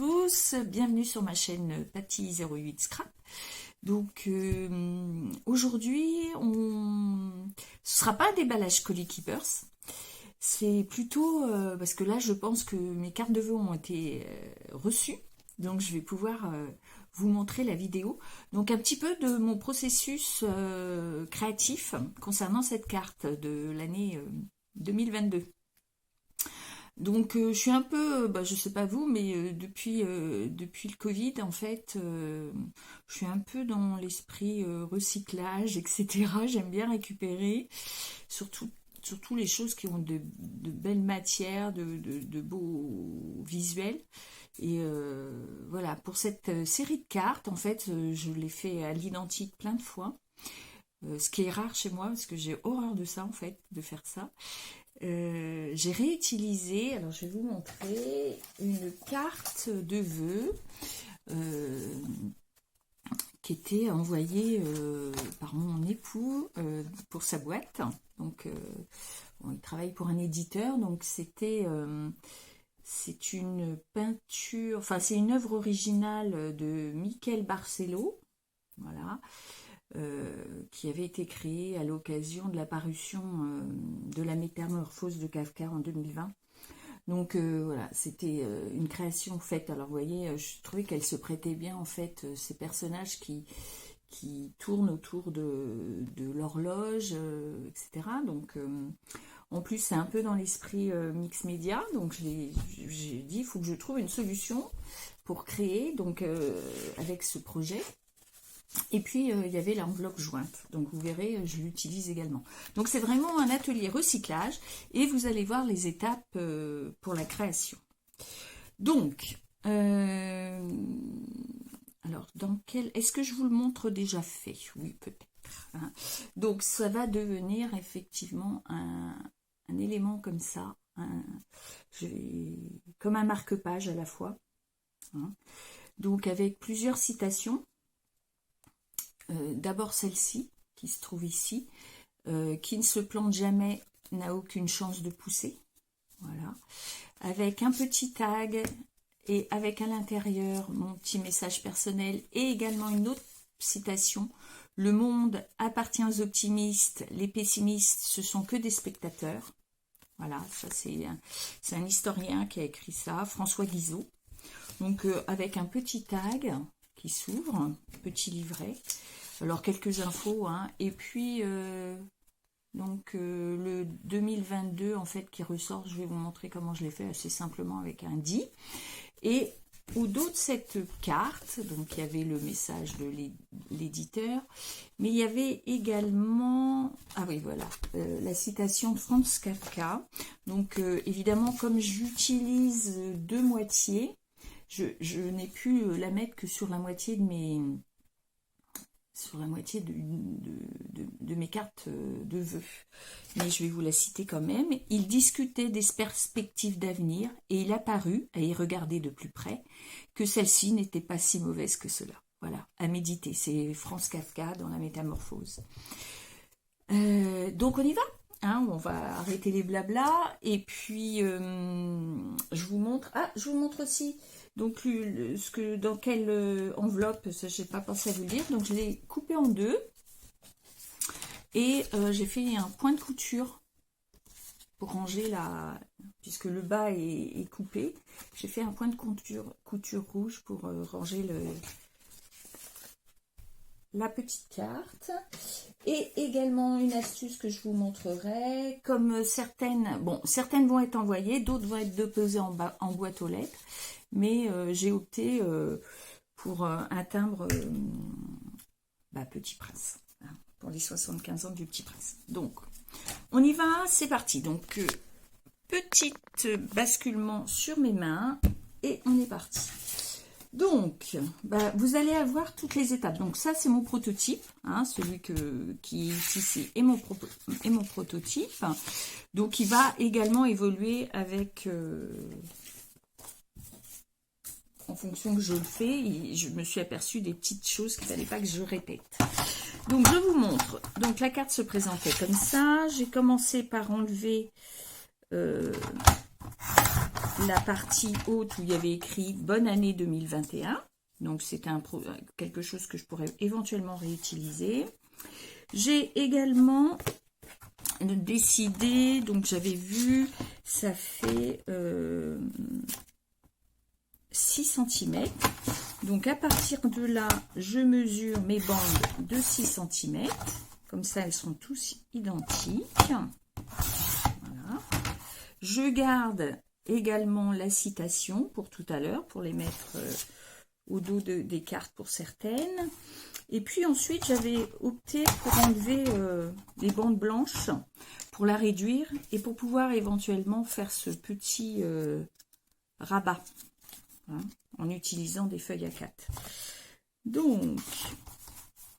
tous, bienvenue sur ma chaîne Patty08 Scrap. Donc aujourd'hui, ce sera pas un déballage Colis Keepers, c'est plutôt parce que là je pense que mes cartes de vœux ont été reçues, donc je vais pouvoir vous montrer la vidéo. Donc un petit peu de mon processus créatif concernant cette carte de l'année 2022. Donc je suis un peu, je sais pas vous, mais depuis le Covid, en fait, je suis un peu dans l'esprit recyclage, etc. J'aime bien récupérer, surtout les choses qui ont de belles matières, de beaux visuels. Et voilà, pour cette série de cartes, en fait, je l'ai fait à l'identique plein de fois. Ce qui est rare chez moi, parce que j'ai horreur de ça, en fait, de faire ça. J'ai réutilisé, alors je vais vous montrer, une carte de vœux qui était envoyée par mon époux pour sa boîte. Donc, bon, il travaille pour un éditeur, donc c'est une peinture, enfin c'est une œuvre originale de Michael Barcelo, voilà. Qui avait été créé à l'occasion de la parution de la Métamorphose de Kafka en 2020. Donc voilà, c'était une création faite. Alors vous voyez, je trouvais qu'elle se prêtait bien en fait, ces personnages qui tournent autour de l'horloge, etc. Donc en plus c'est un peu dans l'esprit mix média, donc j'ai dit il faut que je trouve une solution pour créer donc avec ce projet. Et puis il y avait l'enveloppe jointe, donc vous verrez, je l'utilise également. Donc c'est vraiment un atelier recyclage et vous allez voir les étapes pour la création. Donc, alors est-ce que je vous le montre déjà fait? Oui, peut-être. Hein. Donc ça va devenir effectivement un élément comme ça, comme un marque-page à la fois. Hein. Donc avec plusieurs citations. D'abord celle-ci, qui se trouve ici, qui ne se plante jamais, n'a aucune chance de pousser. Voilà. Avec un petit tag et avec à l'intérieur mon petit message personnel et également une autre citation. Le monde appartient aux optimistes, les pessimistes, ce sont que des spectateurs. Voilà, ça c'est un historien qui a écrit ça, François Guizot. Donc avec un petit tag qui s'ouvre, petit livret. Alors quelques infos, hein. Et puis donc le 2022 en fait qui ressort, je vais vous montrer comment je l'ai fait assez simplement avec un dit. Et au dos de cette carte, donc il y avait le message de l'éditeur, mais il y avait également, ah oui voilà, la citation de Franz Kafka. Donc évidemment comme j'utilise deux moitiés, je n'ai pu la mettre que sur la moitié de mes cartes de vœux. Mais je vais vous la citer quand même. Il discutait des perspectives d'avenir et il apparut, à y regarder de plus près, que celle-ci n'était pas si mauvaise que cela. Voilà, à méditer. C'est Franz Kafka dans la Métamorphose. Donc on y va. Hein, on va arrêter les blabla. Et puis, je vous montre... Ah, je vous montre aussi... Donc, dans quelle enveloppe, ça, je n'ai pas pensé à vous le dire. Donc, je l'ai coupé en deux. Et j'ai fait un point de couture pour ranger puisque le bas est coupé. J'ai fait un point de couture rouge pour ranger la petite carte. Et également une astuce que je vous montrerai. Comme certaines vont être envoyées, d'autres vont être déposées en boîte aux lettres. Mais j'ai opté pour un timbre Petit Prince, hein, pour les 75 ans du Petit Prince. Donc, on y va, c'est parti. Donc, petit basculement sur mes mains et on est parti. Donc, vous allez avoir toutes les étapes. Donc, ça, c'est mon prototype, hein, celui qui est ici est mon prototype. Donc, il va également évoluer avec... en fonction que je le fais, je me suis aperçue des petites choses qu'il ne fallait pas que je répète. Donc, je vous montre. Donc, la carte se présentait comme ça. J'ai commencé par enlever la partie haute où il y avait écrit bonne année 2021. Donc c'était quelque chose que je pourrais éventuellement réutiliser. J'ai également décidé, donc j'avais vu, ça fait 6 cm. Donc à partir de là, je mesure mes bandes de 6 cm. Comme ça, elles sont tous identiques. Voilà. Je garde également la citation pour tout à l'heure, pour les mettre au dos des cartes pour certaines. Et puis ensuite, j'avais opté pour enlever les bandes blanches, pour la réduire et pour pouvoir éventuellement faire ce petit rabat, hein, en utilisant des feuilles à 4. Donc,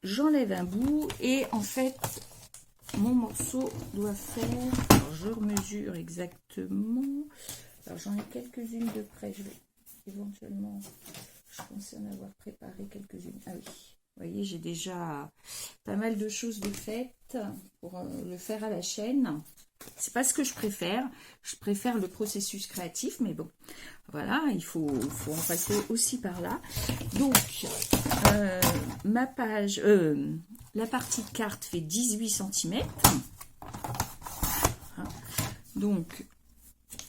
j'enlève un bout et en fait, mon morceau doit faire... Alors, je remesure exactement. Alors, j'en ai quelques-unes de près. Je vais éventuellement... Je pensais en avoir préparé quelques-unes. Ah oui, vous voyez, j'ai déjà pas mal de choses de faites pour le faire à la chaîne. C'est pas ce que je préfère. Je préfère le processus créatif, mais bon, voilà, il faut en passer aussi par là. Donc, ma page, la partie de carte fait 18 cm. Donc,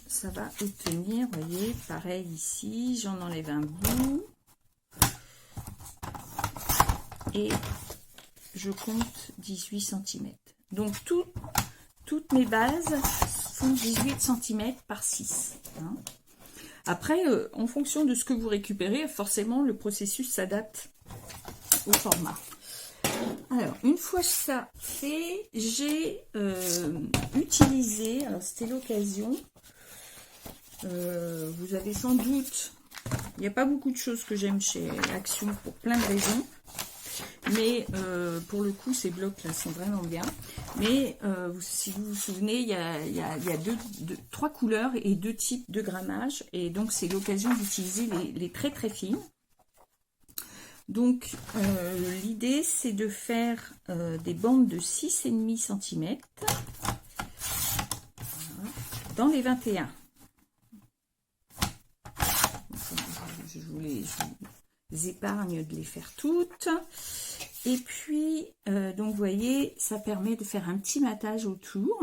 ça va obtenir, vous voyez, pareil ici, j'en enlève un bout. Et je compte 18 cm. Donc, toutes mes bases font 18 cm par 6. Hein. Après, en fonction de ce que vous récupérez, forcément, le processus s'adapte au format. Alors, une fois ça fait, j'ai utilisé, alors c'était l'occasion, vous avez sans doute, il n'y a pas beaucoup de choses que j'aime chez Action pour plein de raisons, mais pour le coup, ces blocs-là sont vraiment bien. Mais si vous vous souvenez, il y a trois couleurs et 2 types de grammage, et donc c'est l'occasion d'utiliser les très très fines. Donc, l'idée, c'est de faire des bandes de 6,5 cm dans les 21. Je vous épargne de les faire toutes. Et puis, donc, vous voyez, ça permet de faire un petit matage autour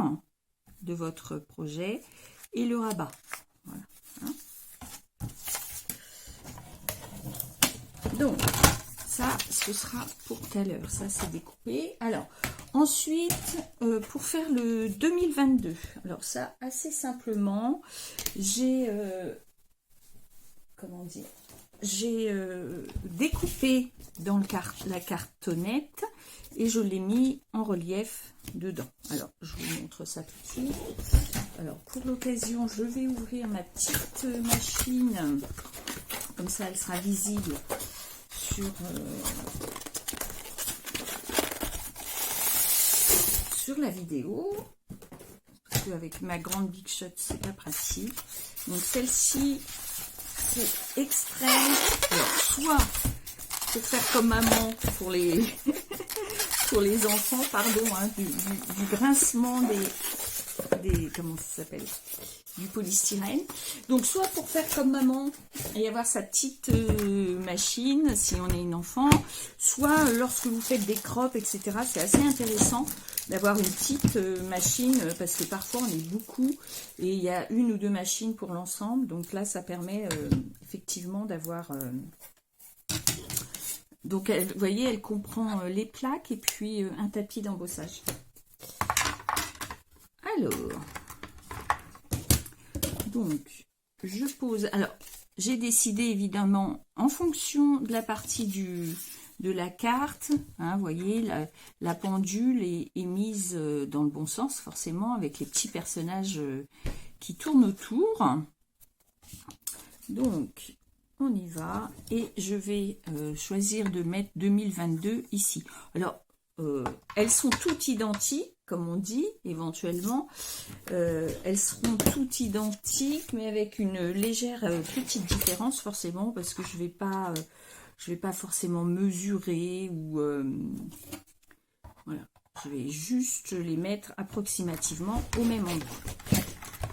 de votre projet et le rabat. Voilà. Hein. Donc, ça, ce sera pour tout à l'heure. Ça, c'est découpé. Alors, ensuite, pour faire le 2022. Alors, ça, assez simplement, j'ai... comment dire ? J'ai découpé dans la cartonnette et je l'ai mis en relief dedans. Alors, je vous montre ça tout de suite. Alors, pour l'occasion, je vais ouvrir ma petite machine. Comme ça, elle sera visible sur la vidéo. Parce qu'avec ma grande Big Shot, c'est pas pratique. Donc, celle-ci... c'est extrême, alors, soit pour faire comme maman pour les pour les enfants, pardon, hein, du grincement des comment ça s'appelle, du polystyrène. Donc soit pour faire comme maman et avoir sa petite machine si on est une enfant, soit lorsque vous faites des crops, etc. C'est assez intéressant d'avoir une petite machine, parce que parfois on est beaucoup et il y a 1 ou 2 machines pour l'ensemble. Donc là, ça permet effectivement d'avoir... Donc, vous voyez, elle comprend les plaques et puis un tapis d'embossage. Alors, donc, je pose... Alors, j'ai décidé évidemment, en fonction de la partie de la carte, hein, vous voyez, la pendule est mise dans le bon sens, forcément, avec les petits personnages qui tournent autour. Donc, on y va, et je vais choisir de mettre 2022 ici. Alors, elles sont toutes identiques, comme on dit, éventuellement. Elles seront toutes identiques, mais avec une légère petite différence, forcément, parce que je vais pas forcément mesurer ou voilà, je vais juste les mettre approximativement au même endroit.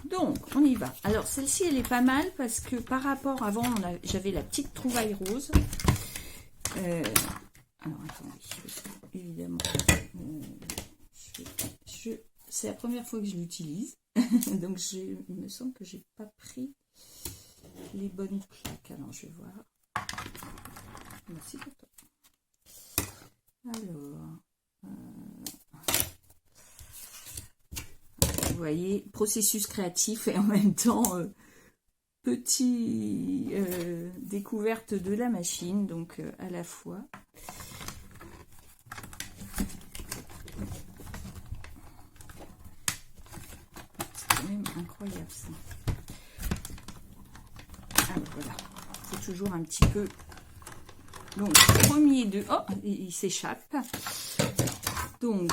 Donc, on y va. Alors, celle-ci, elle est pas mal parce que par rapport avant, j'avais la petite trouvaille rose. Alors, attendez, évidemment, c'est la première fois que je l'utilise. Donc, il me semble que j'ai pas pris les bonnes plaques. Alors, je vais voir. Merci pour toi. Alors, vous voyez, processus créatif et en même temps petit découverte de la machine, donc à la fois. C'est quand même incroyable ça. Alors voilà, il faut toujours un petit peu. Donc, premier de... Oh, il s'échappe. Donc,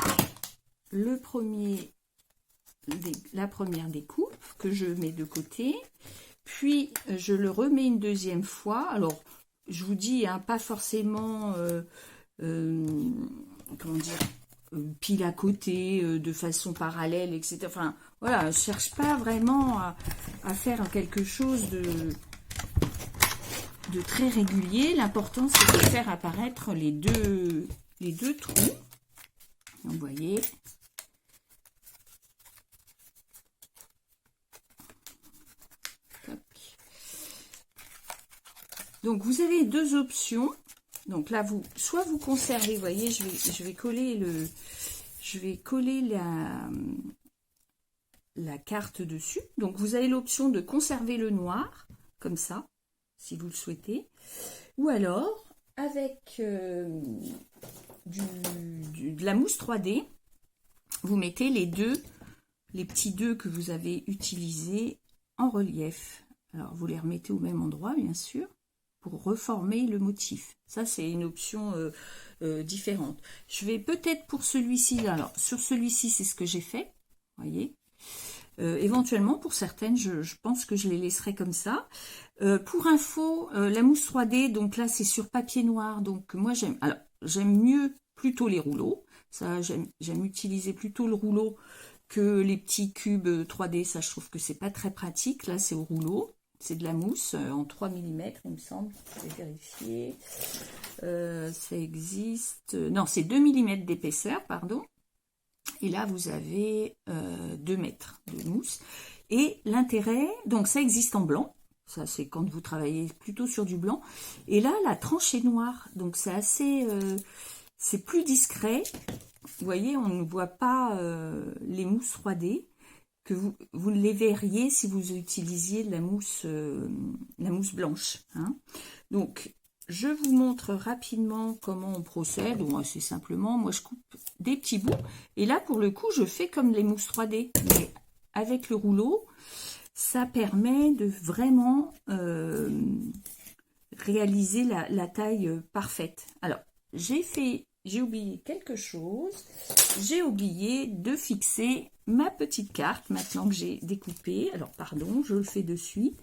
le premier, la première découpe que je mets de côté. Puis, je le remets une deuxième fois. Alors, je vous dis, hein, pas forcément, comment dire, pile à côté, de façon parallèle, etc. Enfin, voilà, je cherche pas vraiment à faire quelque chose de très régulier. L'important, c'est de faire apparaître les deux trous. Donc, vous voyez. Hop. Donc, vous avez deux options. Donc là, soit vous conservez, vous voyez, je vais coller la carte dessus. Donc, vous avez l'option de conserver le noir, comme ça, si vous le souhaitez, ou alors avec de la mousse 3D, vous mettez les petits deux que vous avez utilisés en relief. Alors vous les remettez au même endroit, bien sûr, pour reformer le motif. Ça, c'est une option différente. Je vais peut-être pour celui-ci, alors sur celui-ci, c'est ce que j'ai fait, vous voyez. Éventuellement, pour certaines, je pense que je les laisserai comme ça. Pour info, la mousse 3D, donc là, c'est sur papier noir. Donc moi, j'aime mieux plutôt les rouleaux. Ça, j'aime utiliser plutôt le rouleau que les petits cubes 3D. Ça, je trouve que c'est pas très pratique. Là, c'est au rouleau. C'est de la mousse en 3 mm, il me semble. Je vais vérifier. Ça existe... Non, c'est 2 mm d'épaisseur, pardon. Et là, vous avez 2 mètres de mousse. Et l'intérêt, donc ça existe en blanc. Ça, c'est quand vous travaillez plutôt sur du blanc. Et là, la tranche est noire. Donc, c'est assez... c'est plus discret. Vous voyez, on ne voit pas les mousses 3D que vous les verriez si vous utilisiez de la mousse blanche. Hein. Donc, je vous montre rapidement comment on procède. Bon, assez simplement, moi, je coupe des petits bouts. Et là, pour le coup, je fais comme les mousses 3D. Mais avec le rouleau, ça permet de vraiment réaliser la taille parfaite. Alors, j'ai oublié quelque chose. J'ai oublié de fixer ma petite carte maintenant que j'ai découpé. Alors, pardon, je le fais de suite.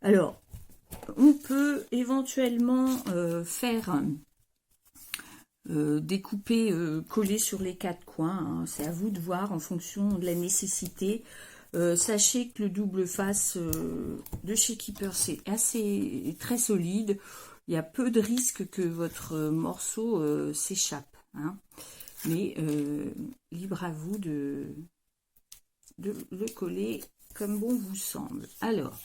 Alors, on peut éventuellement faire découper, coller sur les quatre coins. Hein. C'est à vous de voir en fonction de la nécessité. Sachez que le double face de chez Keeper, c'est très solide. Il y a peu de risques que votre morceau s'échappe. Hein. Mais libre à vous de le coller comme bon vous semble. Alors,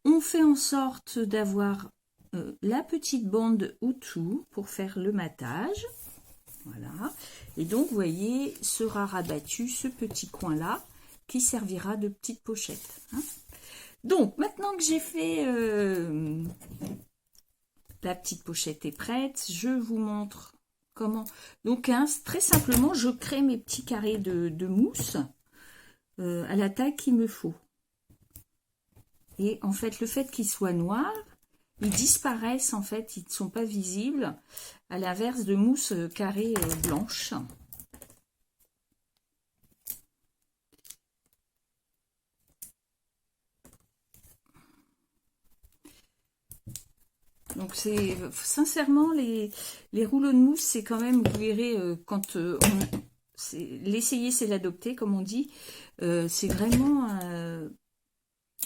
on fait en sorte d'avoir la petite bande autour pour faire le matage. Voilà. Et donc, vous voyez, sera rabattu ce petit coin-là qui servira de petite pochette. Hein. Donc, maintenant que j'ai fait la petite pochette est prête, je vous montre comment. Donc, hein, très simplement, je crée mes petits carrés de mousse à la taille qu'il me faut. Et en fait, le fait qu'ils soient noirs, ils disparaissent en fait, ils ne sont pas visibles, à l'inverse de mousse carrée blanche. Donc c'est sincèrement les rouleaux de mousse, c'est quand même, vous verrez, quand l'essayer, c'est l'adopter, comme on dit. C'est vraiment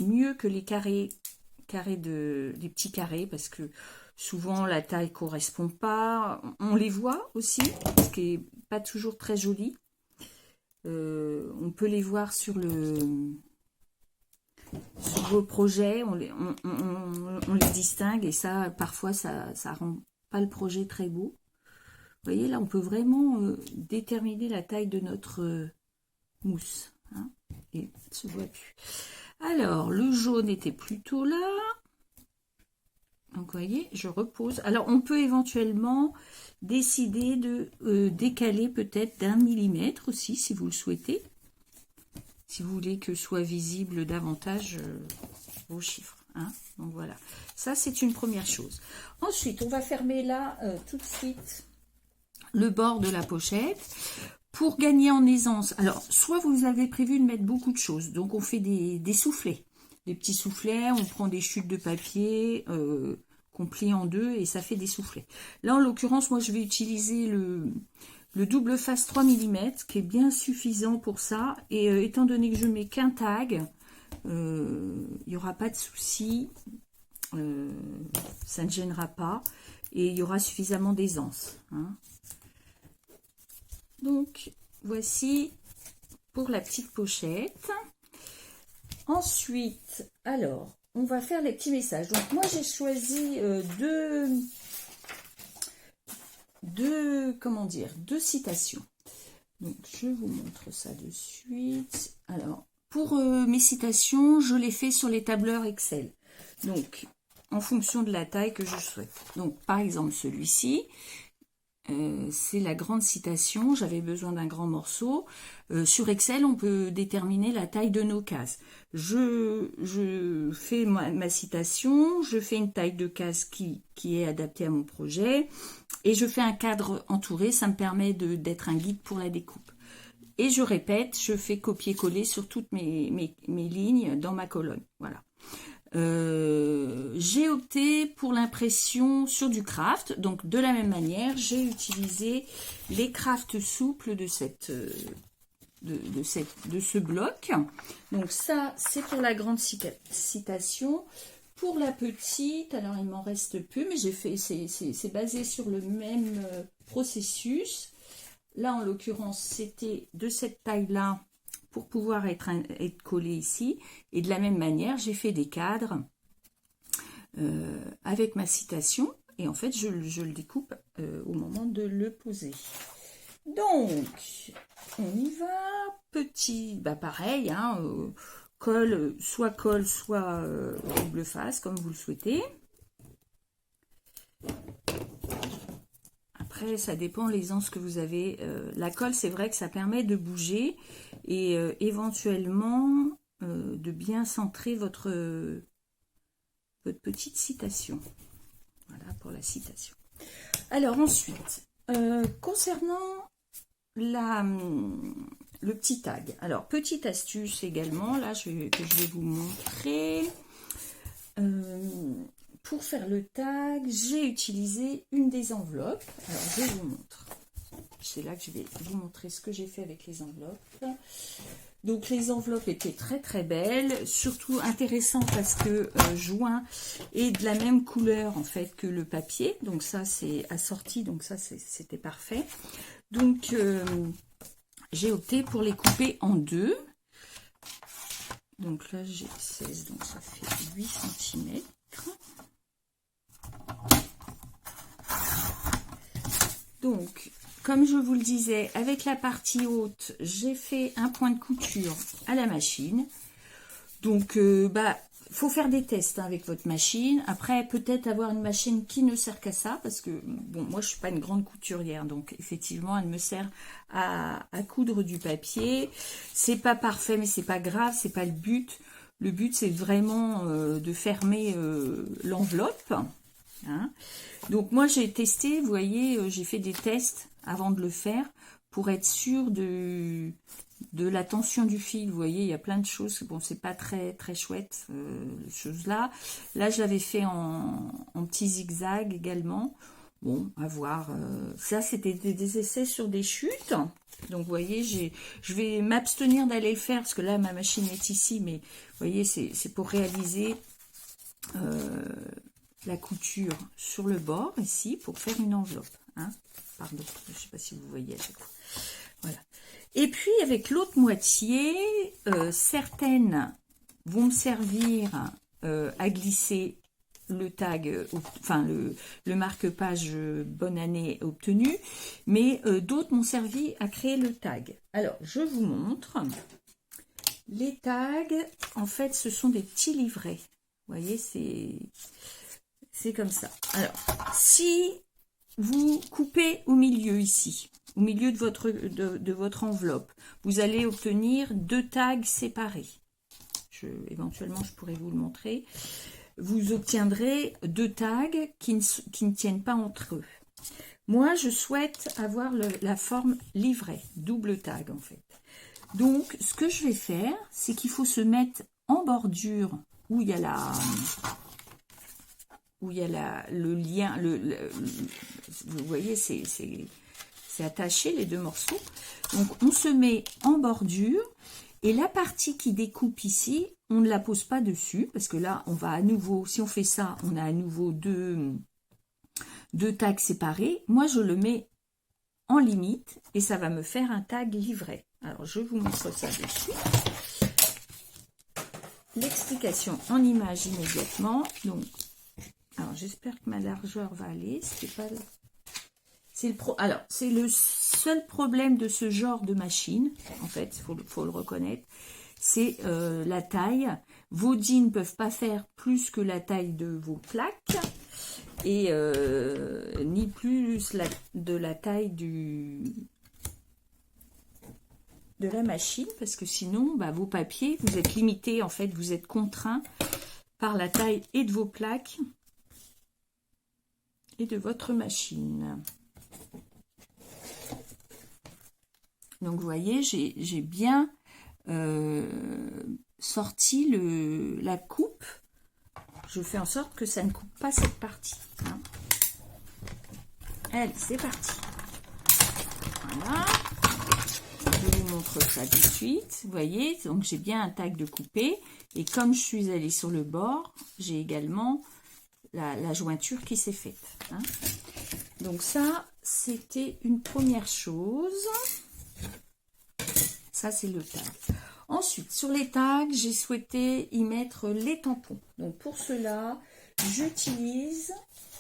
mieux que les carrés des petits carrés, parce que souvent la taille correspond pas. On les voit aussi, ce qui est pas toujours très joli. On peut les voir sur vos projets, on les distingue, et ça, parfois, ça rend pas le projet très beau. Vous voyez, là, on peut vraiment déterminer la taille de notre mousse. Hein, et ça se voit plus. Alors, le jaune était plutôt là. Donc, vous voyez, je repose. Alors, on peut éventuellement décider de décaler peut-être d'1 millimètre aussi, si vous le souhaitez. Si vous voulez que soit visible davantage vos chiffres. Hein. Donc, voilà. Ça, c'est une première chose. Ensuite, on va fermer là tout de suite le bord de la pochette. Pour gagner en aisance, alors, soit vous avez prévu de mettre beaucoup de choses. Donc, on fait des soufflets. Des petits soufflets, on prend des chutes de papier qu'on plie en deux et ça fait des soufflets. Là, en l'occurrence, moi, je vais utiliser le double face 3 mm qui est bien suffisant pour ça. Et étant donné que je mets qu'un tag, il n'y aura pas de souci. Ça ne gênera pas. Et il y aura suffisamment d'aisance. Hein. Donc, voici pour la petite pochette. Ensuite, alors, on va faire les petits messages. Donc, moi, j'ai choisi deux citations. Donc, je vous montre ça de suite. Alors, pour mes citations, je les fais sur les tableurs Excel. Donc, en fonction de la taille que je souhaite. Donc, par exemple, celui-ci, c'est la grande citation. J'avais besoin d'un grand morceau. Sur Excel, on peut déterminer la taille de nos cases. Je fais ma citation, je fais une taille de case qui est adaptée à mon projet et je fais un cadre entouré. Ça me permet d'être un guide pour la découpe. Et je répète, je fais copier-coller sur toutes mes lignes dans ma colonne. Voilà. J'ai opté pour l'impression sur du craft, donc de la même manière j'ai utilisé les crafts souples de ce bloc. Donc ça c'est pour la grande citation. Pour la petite, alors il m'en reste peu, mais j'ai fait, c'est basé sur le même processus. Là en l'occurrence c'était de cette taille là pour pouvoir être collé ici. Et de la même manière, j'ai fait des cadres avec ma citation. Et en fait, je le découpe au moment de le poser. Donc, on y va. Petit, bah pareil, hein, colle, soit double face, comme vous le souhaitez. Après, ça dépend l'aisance que vous avez. La colle, c'est vrai que ça permet de bouger et éventuellement de bien centrer votre petite citation. Voilà pour la citation. Alors ensuite, concernant le petit tag. Alors, petite astuce également, là, que je vais vous montrer. Pour faire le tag, j'ai utilisé une des enveloppes. Alors, je vous montre. C'est là que je vais vous montrer ce que j'ai fait avec les enveloppes. Donc, les enveloppes étaient très très belles. Surtout intéressant parce que joint est de la même couleur en fait que le papier. Donc, ça, c'est assorti. Donc, ça, c'était parfait. Donc, j'ai opté pour les couper en deux. Donc là, j'ai 16, donc ça fait 8 cm. Donc, comme je vous le disais, avec la partie haute, j'ai fait un point de couture à la machine. Donc, faut faire des tests hein, avec votre machine. Après, peut-être avoir une machine qui ne sert qu'à ça, parce que, bon, moi, je suis pas une grande couturière, donc effectivement, elle me sert à coudre du papier. C'est pas parfait, mais c'est pas grave, c'est pas le but. Le but, c'est vraiment de fermer l'enveloppe. Hein. Donc, moi, j'ai testé, vous voyez, j'ai fait des tests avant de le faire pour être sûre de la tension du fil. Vous voyez, il y a plein de choses. Bon, c'est pas très très chouette, les choses là. Là, je l'avais fait en petits zigzags également. Bon, à voir. Ça, c'était des essais sur des chutes. Donc, vous voyez, je vais m'abstenir d'aller le faire, parce que là, ma machine est ici, mais vous voyez, c'est pour réaliser la couture sur le bord, ici, pour faire une enveloppe. Hein. Pardon, je ne sais pas si vous voyez à chaque fois. Voilà. Et puis, avec l'autre moitié, certaines vont me servir à glisser le tag, enfin le marque-page bonne année obtenu, mais d'autres m'ont servi à créer le tag. Alors, je vous montre. Les tags, en fait, ce sont des petits livrets. Vous voyez, c'est comme ça. Alors, si vous coupez au milieu ici, au milieu de votre enveloppe, vous allez obtenir 2 tags séparés. Éventuellement, je pourrais vous le montrer. Vous obtiendrez 2 tags qui ne tiennent pas entre eux. Moi, je souhaite avoir la forme livret, double tag en fait. Donc, ce que je vais faire, c'est qu'il faut se mettre en bordure où il y a le lien, vous voyez, c'est attaché les 2 morceaux. Donc, on se met en bordure. Et la partie qui découpe ici, on ne la pose pas dessus, parce que là, on va à nouveau, si on fait ça, on a à nouveau deux tags séparés. Moi, je le mets en limite, et ça va me faire un tag livret. Alors, je vous montre ça de suite. L'explication en image immédiatement. Donc, alors, j'espère que ma largeur va aller. Alors, c'est le seul problème de ce genre de machine, en fait, faut le reconnaître, c'est la taille. Vos jeans ne peuvent pas faire plus que la taille de vos plaques, et ni plus de la taille de la machine, parce que sinon, bah, vos papiers, vous êtes limité, en fait, vous êtes contraint par la taille et de vos plaques et de votre machine. Donc, vous voyez, j'ai bien sorti la coupe. Je fais en sorte que ça ne coupe pas cette partie. Hein. Allez, c'est parti. Voilà. Je vous montre ça tout de suite. Vous voyez, donc j'ai bien un tag de coupé. Et comme je suis allée sur le bord, j'ai également la jointure qui s'est faite. Hein. Donc ça, c'était une première chose. Ça, c'est le tag. Ensuite, sur les tags, j'ai souhaité y mettre les tampons. Donc, pour cela, j'utilise,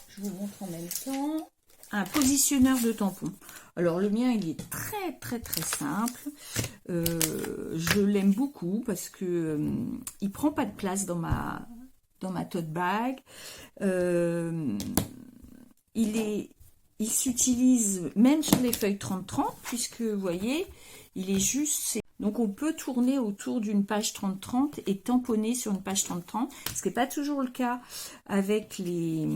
je vous montre en même temps, un positionneur de tampons. Alors, le mien, il est très, très, très simple. Je l'aime beaucoup parce que il prend pas de place dans ma tote bag. Il s'utilise même sur les feuilles 30-30, puisque, vous voyez, il est juste... Donc, on peut tourner autour d'une page 30-30 et tamponner sur une page 30-30, ce qui n'est pas toujours le cas avec les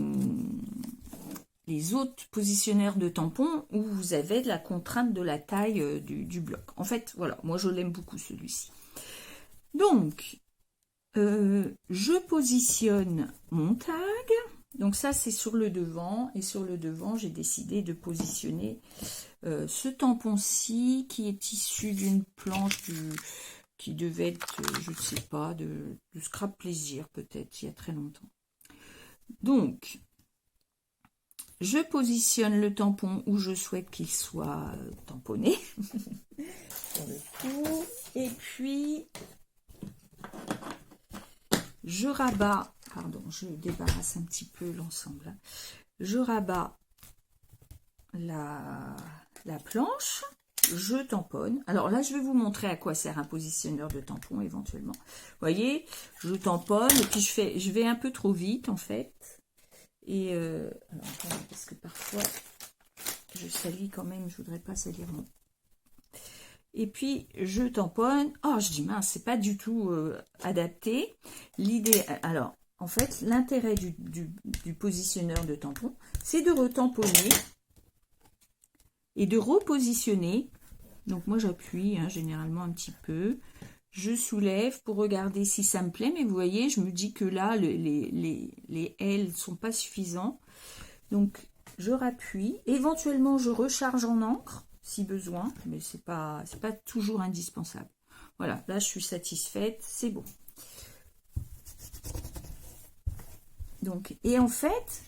autres positionneurs de tampons où vous avez de la contrainte de la taille du bloc. En fait, voilà, moi, je l'aime beaucoup, celui-ci. Donc, je positionne mon tag. Donc, ça, c'est sur le devant. Et sur le devant, j'ai décidé de positionner... ce tampon-ci qui est issu d'une planche qui devait être, je ne sais pas, de Scrap Plaisir peut-être, il y a très longtemps. Donc, je positionne le tampon où je souhaite qu'il soit tamponné. Sur le tour. Et puis, je rabats, pardon, je débarrasse un petit peu l'ensemble. Je rabats la planche, je tamponne. Alors là, je vais vous montrer à quoi sert un positionneur de tampon éventuellement. Vous voyez, je tamponne et puis je vais un peu trop vite en fait. Et alors attendez, parce que parfois je salis quand même, je voudrais pas salir mon. Et puis je tamponne. Oh, je dis mince, c'est pas du tout adapté. L'idée, alors en fait, l'intérêt du positionneur de tampon, c'est de retamponner et de repositionner. Donc moi j'appuie généralement un petit peu, je soulève pour regarder si ça me plaît, mais vous voyez, je me dis que là les L sont pas suffisants, donc je rappuie. Éventuellement, je recharge en encre, si besoin, mais c'est pas toujours indispensable. Voilà, là, je suis satisfaite, c'est bon. Donc, et en fait,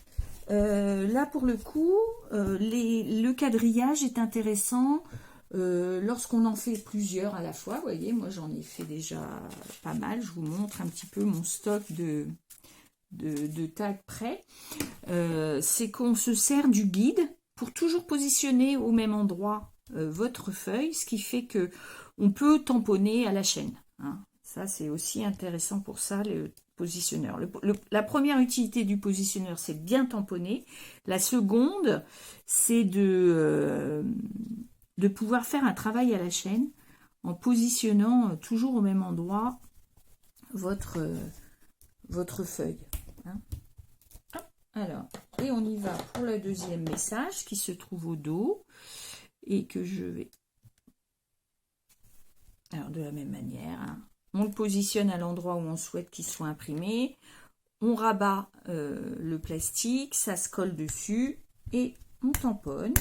là, pour le coup, le quadrillage est intéressant lorsqu'on en fait plusieurs à la fois. Vous voyez, moi, j'en ai fait déjà pas mal. Je vous montre un petit peu mon stock de tags prêts. C'est qu'on se sert du guide pour toujours positionner au même endroit votre feuille, ce qui fait que on peut tamponner à la chaîne. Hein. Ça, c'est aussi intéressant pour ça, le positionneur. La première utilité du positionneur, c'est de bien tamponner. La seconde, c'est de pouvoir faire un travail à la chaîne en positionnant toujours au même endroit votre feuille. Hein. Alors, et on y va pour le deuxième message qui se trouve au dos et que je vais... Alors, de la même manière, hein, on le positionne à l'endroit où on souhaite qu'il soit imprimé. On rabat le plastique, ça se colle dessus et on tamponne.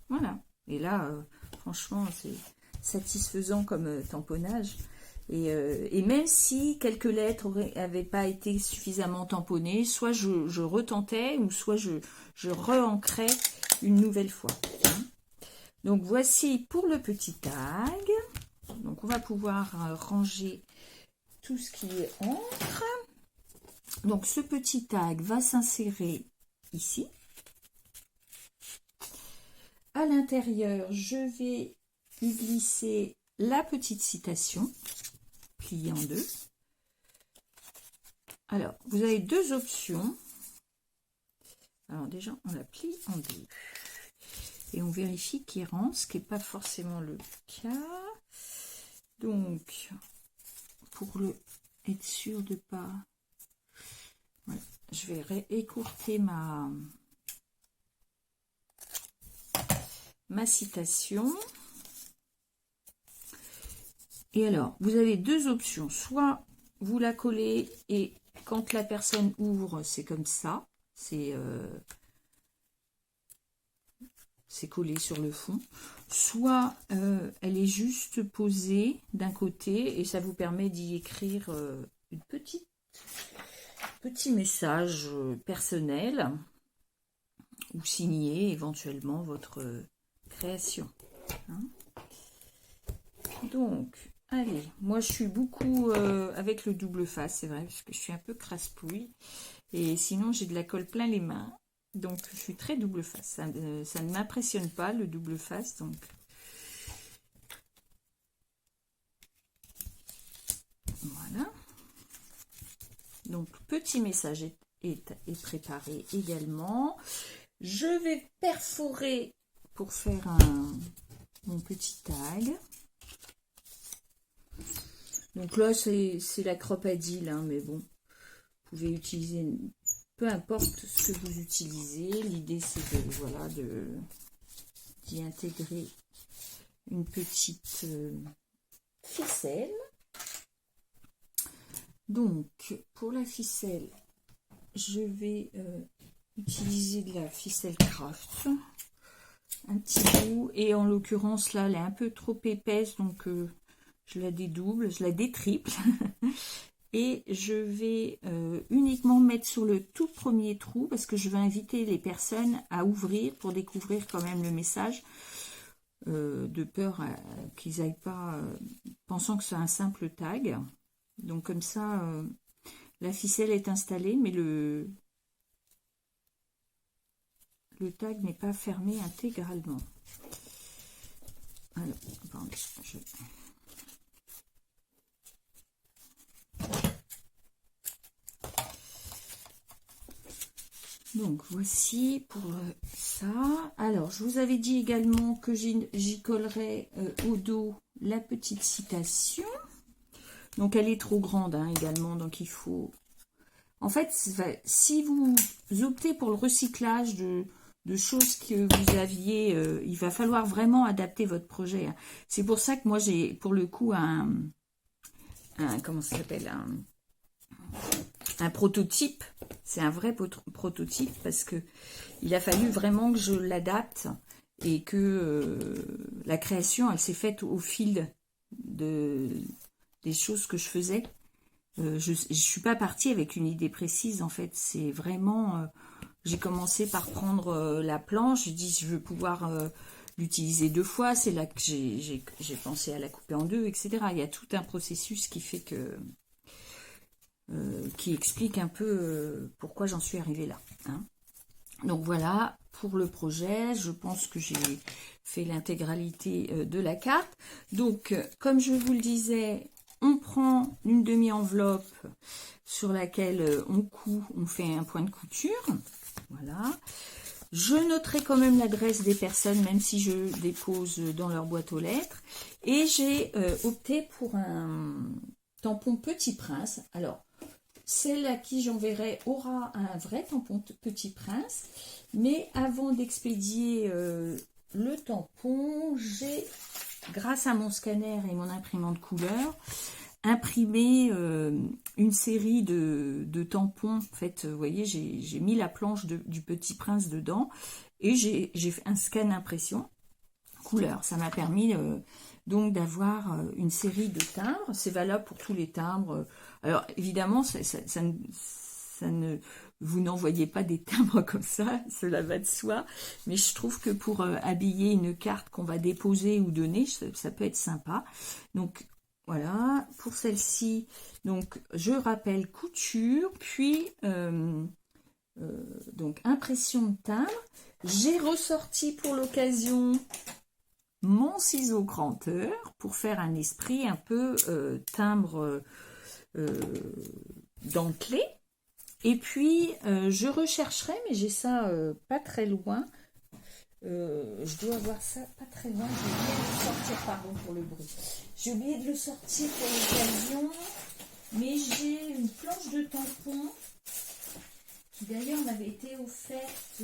Voilà. Et là, franchement, c'est satisfaisant comme tamponnage. Et même si quelques lettres n'avaient pas été suffisamment tamponnées, soit je retentais ou soit je re-ancrais une nouvelle fois. Hein. Donc voici pour le petit tag. Donc on va pouvoir ranger tout ce qui est encre. Donc ce petit tag va s'insérer ici. À l'intérieur, je vais y glisser la petite citation, pliée en deux. Alors, vous avez deux options. Alors déjà, on la plie en deux. Et on vérifie qu'il rentre, ce qui n'est pas forcément le cas. Donc, pour être sûr de pas... Voilà, je vais écourter ma citation. Et alors, vous avez deux options. Soit vous la collez et quand la personne ouvre, c'est comme ça. C'est collé sur le fond. Soit elle est juste posée d'un côté et ça vous permet d'y écrire une petit message personnel ou signer éventuellement votre création. Hein. Donc, allez, moi je suis beaucoup avec le double face, c'est vrai, parce que je suis un peu crasse-pouille. Et sinon, j'ai de la colle plein les mains. Donc, je suis très double face. Ça ne m'impressionne pas, le double face. Donc, voilà. Donc, petit message est préparé également. Je vais perforer pour faire mon petit tag. Donc là, c'est la cropadille, hein, mais bon, vous pouvez utiliser, peu importe ce que vous utilisez. L'idée, c'est d'y intégrer une petite ficelle. Donc, pour la ficelle, je vais utiliser de la ficelle craft, un petit bout, et en l'occurrence, là, elle est un peu trop épaisse, donc je la dédouble, je la détriple. Et je vais uniquement mettre sur le tout premier trou parce que je vais inviter les personnes à ouvrir pour découvrir quand même le message, de peur qu'ils n'aillent pas pensant que c'est un simple tag. Donc comme ça, la ficelle est installée, mais le tag n'est pas fermé intégralement. Alors, attendez, Donc voici pour ça. Alors je vous avais dit également que j'y collerai au dos la petite citation. Donc elle est trop grande hein, également, donc il faut... En fait, si vous optez pour le recyclage de choses que vous aviez, il va falloir vraiment adapter votre projet. Hein. C'est pour ça que moi j'ai pour le coup comment ça s'appelle, un prototype. C'est un vrai prototype parce que il a fallu vraiment que je l'adapte et que la création, elle s'est faite au fil des choses que je faisais. Je suis pas partie avec une idée précise, en fait. C'est vraiment... j'ai commencé par prendre la planche. Je dis, je veux pouvoir l'utiliser 2 fois. C'est là que j'ai pensé à la couper en 2, etc. Il y a tout un processus qui fait que... qui explique un peu pourquoi j'en suis arrivée là. Hein. Donc voilà, pour le projet, je pense que j'ai fait l'intégralité de la carte. Donc, comme je vous le disais, on prend une demi-enveloppe sur laquelle on coud, on fait un point de couture. Voilà. Je noterai quand même l'adresse des personnes, même si je dépose dans leur boîte aux lettres. Et j'ai opté pour un tampon Petit Prince. Alors, celle à qui j'enverrai aura un vrai tampon Petit Prince. Mais avant d'expédier le tampon, j'ai, grâce à mon scanner et mon imprimante couleur, imprimé une série de tampons. En fait, vous voyez, j'ai mis la planche du Petit Prince dedans et j'ai fait un scan impression couleur. Ça m'a permis donc d'avoir une série de timbres. C'est valable pour tous les timbres. Alors évidemment, vous n'envoyez pas des timbres comme ça, cela va de soi, mais je trouve que pour habiller une carte qu'on va déposer ou donner, ça peut être sympa. Donc voilà, pour celle-ci, donc je rappelle couture, puis donc impression de timbre. J'ai ressorti pour l'occasion mon ciseau granteur pour faire un esprit un peu timbre dentelé. Et puis, je rechercherai, mais j'ai ça pas très loin. Je dois avoir ça pas très loin. J'ai oublié de le sortir, pardon pour le bruit. J'ai oublié de le sortir pour l'occasion. Mais j'ai une planche de tampon qui d'ailleurs m'avait été offerte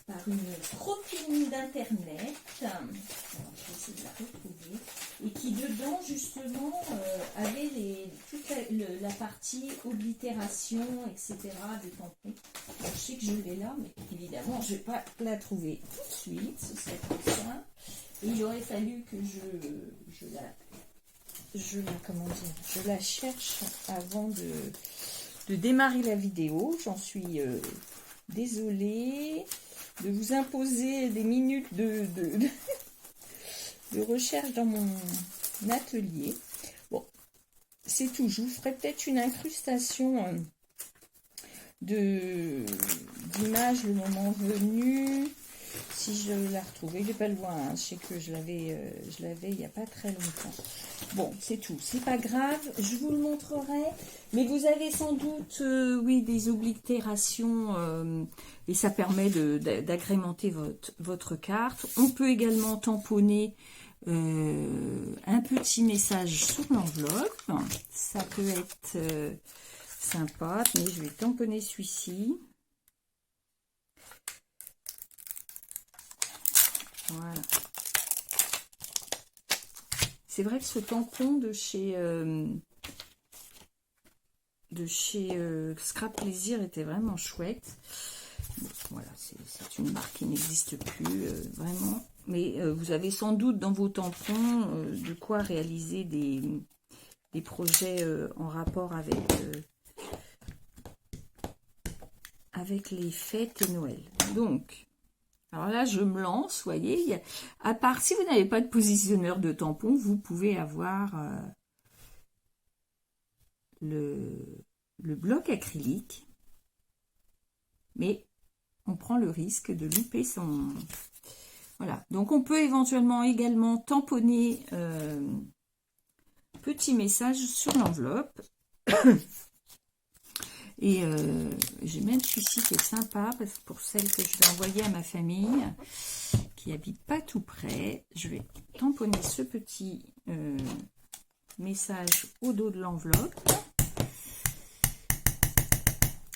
par une copine d'internet. Alors, je vais essayer de la retrouver. Et qui dedans justement avait toute la partie oblitération, etc. de tampon. Alors, je sais que je l'ai là, mais évidemment je ne vais pas la trouver tout de suite, ce serait plus simple. Et il aurait fallu que je la cherche avant de démarrer la vidéo. J'en suis désolée de vous imposer des minutes de recherche dans mon atelier. Bon, c'est tout. Je vous ferai peut-être une incrustation d'images le moment venu. Si je la retrouve, il n'est pas loin. Hein. Je sais que je l'avais il n'y a pas très longtemps. Bon, c'est tout. C'est pas grave. Je vous le montrerai. Mais vous avez sans doute, oui, des oblitérations et ça permet d'agrémenter votre carte. On peut également tamponner un petit message sur l'enveloppe. Ça peut être sympa. Mais je vais tamponner celui-ci. Voilà. C'est vrai que ce tampon de chez Scrap Plaisir était vraiment chouette. Bon, voilà, c'est une marque qui n'existe plus, vraiment. Mais vous avez sans doute dans vos tampons de quoi réaliser des projets en rapport avec les fêtes et Noël. Donc, alors là, je me lance, vous voyez. À part, si vous n'avez pas de positionneur de tampon, vous pouvez avoir le bloc acrylique. Mais on prend le risque de louper son... Voilà. Donc, on peut éventuellement également tamponner petit message sur l'enveloppe. Et j'ai même celui-ci qui est sympa, parce que pour celle que je vais envoyer à ma famille, qui habite pas tout près, je vais tamponner ce petit message au dos de l'enveloppe.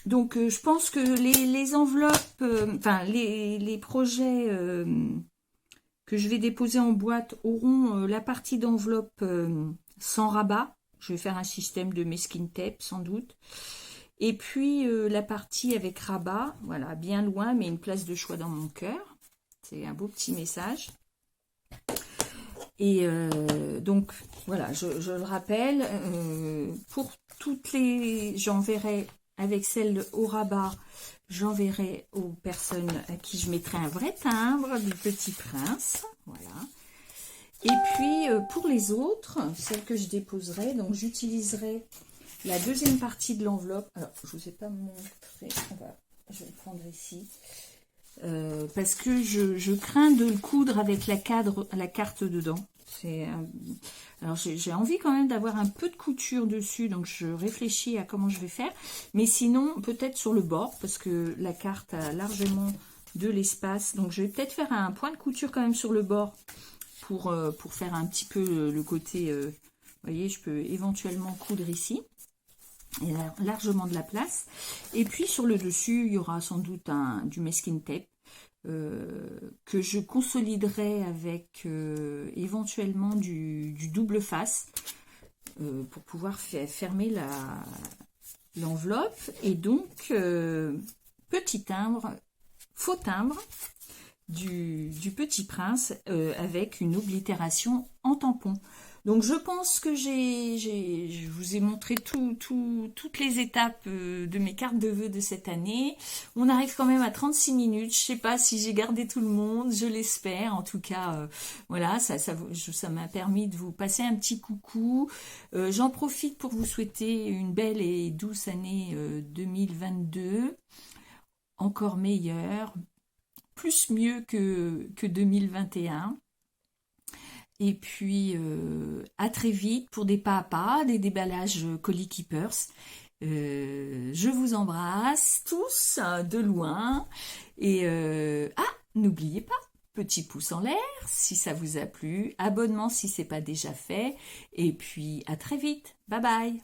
Donc, je pense que les enveloppes, enfin, les projets que je vais déposer en boîte auront la partie d'enveloppe sans rabat. Je vais faire un système de masking tape sans doute. Et puis la partie avec rabat, voilà, bien loin, mais une place de choix dans mon cœur. C'est un beau petit message. Et donc, voilà, je le rappelle, pour toutes les... J'enverrai, avec celle au rabat, j'enverrai aux personnes à qui je mettrai un vrai timbre du Petit Prince. Voilà. Et puis, pour les autres, celles que je déposerai, donc j'utiliserai la deuxième partie de l'enveloppe. Alors, je ne vous ai pas montré, je vais le prendre ici. Parce que je crains de le coudre avec la carte dedans. Alors j'ai envie quand même d'avoir un peu de couture dessus, donc je réfléchis à comment je vais faire. Mais sinon, peut-être sur le bord, parce que la carte a largement de l'espace. Donc je vais peut-être faire un point de couture quand même sur le bord pour faire un petit peu le côté... vous voyez, je peux éventuellement coudre ici. Il y a largement de la place. Et puis sur le dessus, il y aura sans doute du masking tape que je consoliderai avec éventuellement du double face pour pouvoir fermer l'enveloppe. Et donc, petit timbre, faux timbre du Petit Prince avec une oblitération en tampon. Donc je pense que je vous ai montré toutes les étapes de mes cartes de vœux de cette année. On arrive quand même à 36 minutes. Je sais pas si j'ai gardé tout le monde, je l'espère. En tout cas, voilà, ça m'a permis de vous passer un petit coucou. J'en profite pour vous souhaiter une belle et douce année 2022. Encore meilleure, plus mieux que 2021. Et puis, à très vite pour des pas à pas, des déballages Colis Keepers. Je vous embrasse tous de loin. Et n'oubliez pas, petit pouce en l'air si ça vous a plu, abonnement si ce n'est pas déjà fait. Et puis, à très vite. Bye bye.